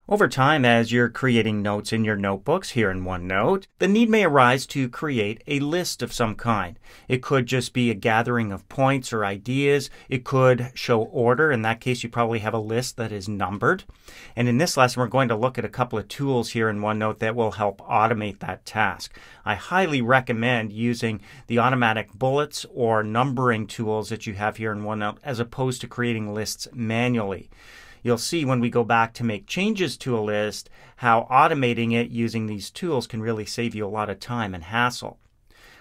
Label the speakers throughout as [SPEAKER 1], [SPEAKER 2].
[SPEAKER 1] Over time, as you're creating notes in your notebooks here in OneNote, the need may arise to create a list of some kind. It could just be a gathering of points or ideas. It could show order. In that case, you probably have a list that is numbered. And in this lesson, we're going to look at a couple of tools here in OneNote that will help automate that task. I highly recommend using the automatic bullets or numbering tools that you have here in OneNote as opposed to creating lists manually. You'll see when we go back to make changes to a list how automating it using these tools can really save you a lot of time and hassle.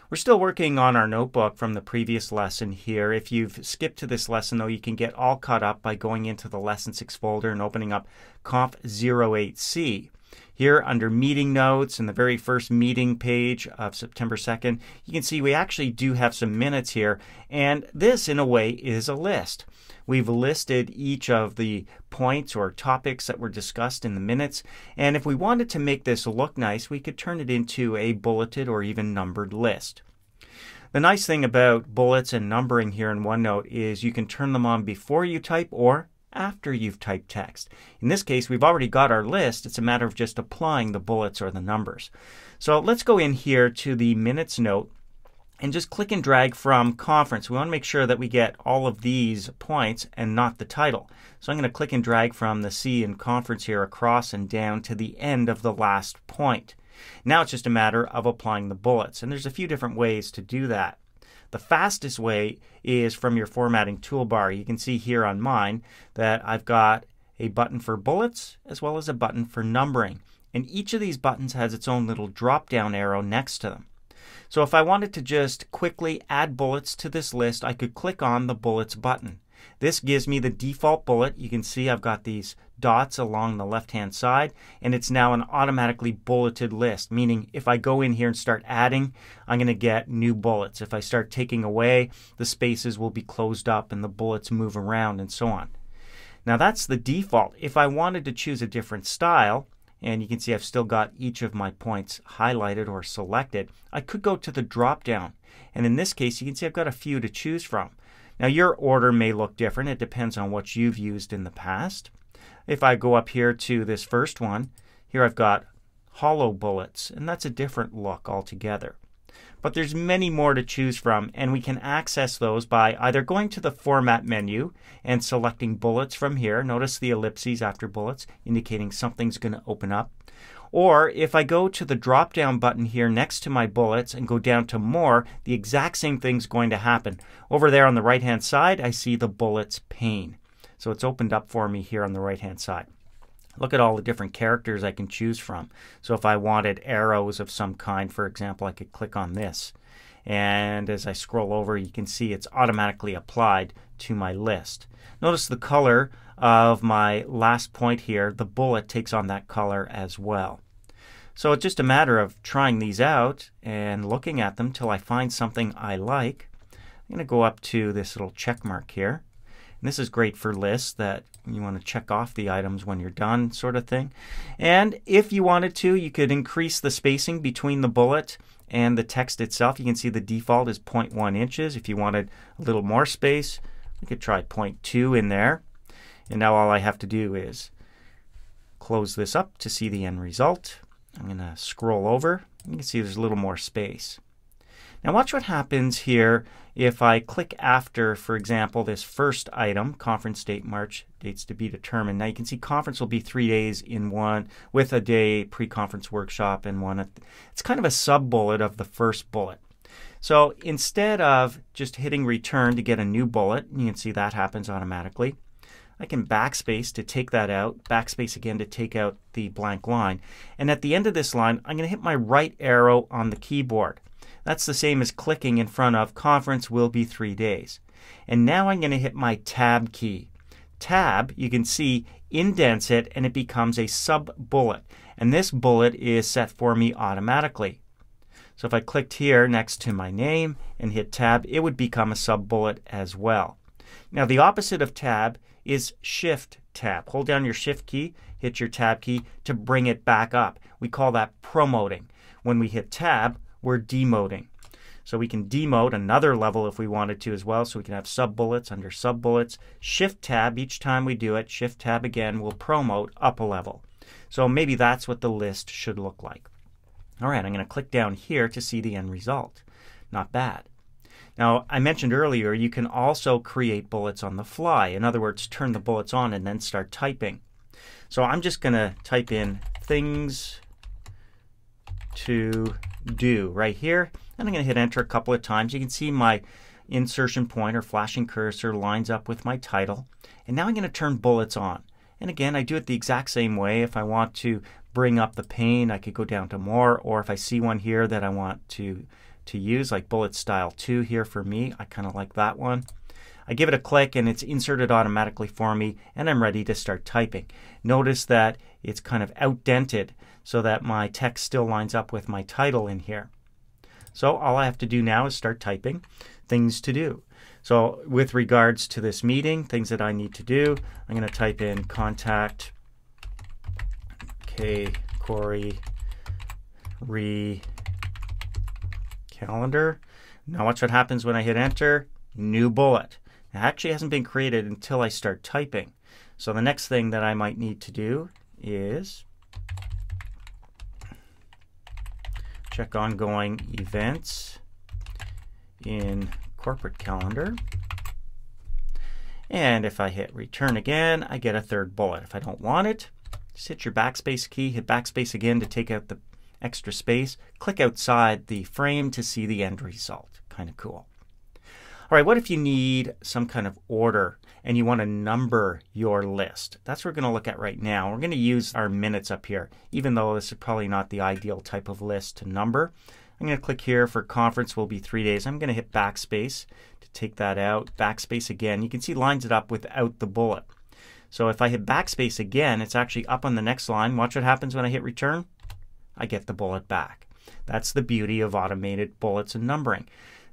[SPEAKER 1] We're still working on our notebook from the previous lesson here. If you've skipped to this lesson, though, you can get all caught up by going into the Lesson 6 folder and opening up Conf 08C. Here under Meeting Notes in the very first meeting page of September 2nd, you can see we actually do have some minutes here, and this in a way is a list. We've listed each of the points or topics that were discussed in the minutes, and if we wanted to make this look nice, we could turn it into a bulleted or even numbered list. The nice thing about bullets and numbering here in OneNote is you can turn them on before you type or after you've typed text. In this case, we've already got our list. It's a matter of just applying the bullets or the numbers. So let's go in here to the minutes note and just click and drag from conference. We want to make sure that we get all of these points and not the title. So I'm going to click and drag from the C in conference here across and down to the end of the last point. Now it's just a matter of applying the bullets. And there's a few different ways to do that. The fastest way is from your formatting toolbar. You can see here on mine that I've got a button for bullets as well as a button for numbering. And each of these buttons has its own little drop-down arrow next to them. So if I wanted to just quickly add bullets to this list, I could click on the bullets button. This gives me the default bullet. You can see I've got these dots along the left-hand side, and it's now an automatically bulleted list, meaning if I go in here and start adding, I'm going to get new bullets. If I start taking away, the spaces will be closed up and the bullets move around and so on. Now that's the default. If I wanted to choose a different style, and you can see I've still got each of my points highlighted or selected, I could go to the drop-down. And in this case, you can see I've got a few to choose from. Now your order may look different. It depends on what you've used in the past. If I go up here to this first one, here I've got hollow bullets, and that's a different look altogether. But there's many more to choose from, and we can access those by either going to the Format menu and selecting bullets from here. Notice the ellipses after bullets, indicating something's going to open up. Or if I go to the drop-down button here next to my bullets and go down to More, the exact same thing's going to happen. Over there on the right-hand side, I see the bullets pane. So it's opened up for me here on the right-hand side. Look at all the different characters I can choose from. So if I wanted arrows of some kind, for example, I could click on this. And as I scroll over, you can see it's automatically applied to my list. Notice the color of my last point here. The bullet takes on that color as well. So it's just a matter of trying these out and looking at them till I find something I like. I'm going to go up to this little check mark here. And this is great for lists that you want to check off the items when you're done, sort of thing. And if you wanted to, you could increase the spacing between the bullet and the text itself. You can see the default is 0.1 inches. If you wanted a little more space, we could try 0.2 in there. And now all I have to do is close this up to see the end result. I'm going to scroll over. You can see there's a little more space. Now watch what happens here if I click after, for example, this first item, conference date, March, dates to be determined. Now you can see conference will be 3 days in one with a day pre-conference workshop and one. It's kind of a sub-bullet of the first bullet. So instead of just hitting return to get a new bullet, you can see that happens automatically. I can backspace to take that out, backspace again to take out the blank line. And at the end of this line, I'm going to hit my right arrow on the keyboard. That's the same as clicking in front of conference will be 3 days. And now I'm going to hit my tab key. Tab, you can see, indents it and it becomes a sub-bullet. And this bullet is set for me automatically. So if I clicked here next to my name and hit tab, it would become a sub-bullet as well. Now the opposite of tab is shift tab. Hold down your shift key, hit your tab key to bring it back up. We call that promoting. When we hit tab, we're demoting. So we can demote another level if we wanted to as well. So we can have sub-bullets under sub-bullets. Shift tab each time we do it. Shift tab again will promote up a level. So maybe that's what the list should look like. All right, I'm going to click down here to see the end result. Not bad. Now, I mentioned earlier you can also create bullets on the fly. In other words, turn the bullets on and then start typing. So I'm just going to type in things to do right here, and I'm going to hit enter a couple of times. You can see my insertion point or flashing cursor lines up with my title. And now I'm going to turn bullets on. And again, I do it the exact same way. If I want to bring up the pane, I could go down to more, or if I see one here that I want to use, like bullet style 2 here for me, I kind of like that one. I give it a click and it's inserted automatically for me, and I'm ready to start typing. Notice that it's kind of outdented so that my text still lines up with my title in here. So all I have to do now is start typing things to do. So with regards to this meeting, things that I need to do, I'm going to type in contact K Corey calendar. Now watch what happens when I hit enter. New bullet. It actually hasn't been created until I start typing. So the next thing that I might need to do is check ongoing events in corporate calendar. And if I hit return again, I get a third bullet. If I don't want it, just hit your backspace key, hit backspace again to take out the extra space. Click outside the frame to see the end result. Kind of cool. All right, what if you need some kind of order and you want to number your list? That's what we're going to look at right now. We're going to use our minutes up here, even though this is probably not the ideal type of list to number. I'm going to click here for conference will be 3 days. I'm going to hit backspace to take that out. Backspace again. You can see lines it up without the bullet. So if I hit backspace again, it's actually up on the next line. Watch what happens when I hit return. I get the bullet back. That's the beauty of automated bullets and numbering.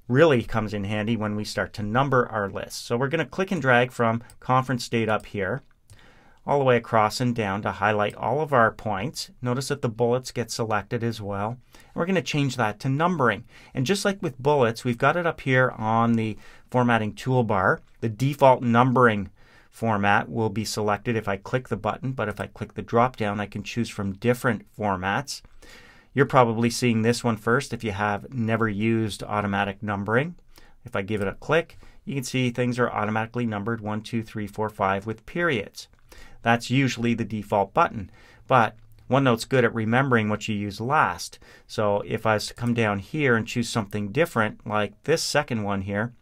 [SPEAKER 1] Really comes in handy when we start to number our list. So we're going to click and drag from conference date up here all the way across and down to highlight all of our points. Notice that the bullets get selected as well. And we're going to change that to numbering. And just like with bullets, we've got it up here on the formatting toolbar. The default numbering format will be selected if I click the button, but if I click the drop down, I can choose from different formats. You're probably seeing this one first if you have never used automatic numbering. If I give it a click, you can see things are automatically numbered 1, 2, 3, 4, 5 with periods. That's usually the default button, but OneNote's good at remembering what you used last. So if I was to come down here and choose something different, like this second one here,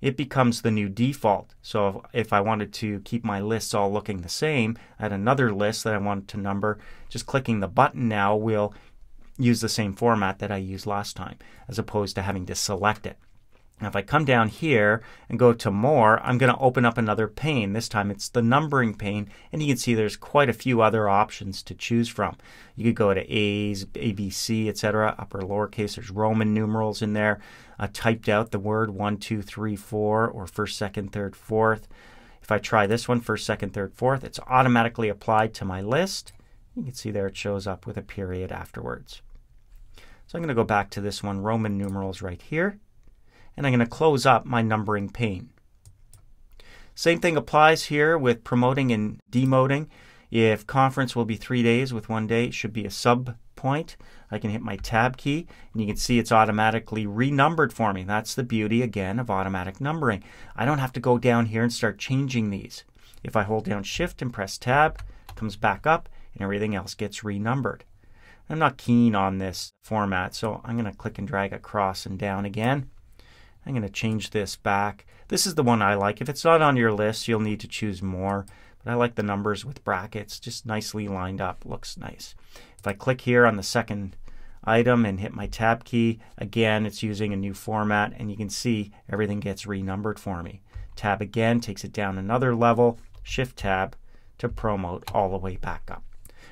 [SPEAKER 1] it becomes the new default. So if I wanted to keep my lists all looking the same, I had another list that I wanted to number, just clicking the button now will use the same format that I used last time, as opposed to having to select it. Now if I come down here and go to more, I'm going to open up another pane. This time it's the numbering pane, and you can see there's quite a few other options to choose from. You could go to A's, A, B, C, etc., upper lowercase. There's Roman numerals in there. Typed out the word 1, 2, 3, 4, or first, second, third, fourth. If I try this one, first, second, third, fourth, it's automatically applied to my list. You can see there it shows up with a period afterwards. So I'm going to go back to this one, Roman numerals right here. And I'm going to close up my numbering pane. Same thing applies here with promoting and demoting. If conference will be 3 days with 1 day, it should be a sub point. I can hit my tab key and you can see it's automatically renumbered for me. That's the beauty again of automatic numbering. I don't have to go down here and start changing these. If I hold down shift and press tab, it comes back up and everything else gets renumbered. I'm not keen on this format, so I'm going to click and drag across and down again. I'm going to change this back. This is the one I like. If it's not on your list, you'll need to choose more. But I like the numbers with brackets, just nicely lined up. Looks nice. If I click here on the second item and hit my tab key, again, it's using a new format, and you can see everything gets renumbered for me. Tab again takes it down another level. Shift tab to promote all the way back up.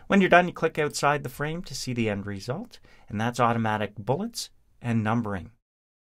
[SPEAKER 1] When you're done, you click outside the frame to see the end result, and that's automatic bullets and numbering.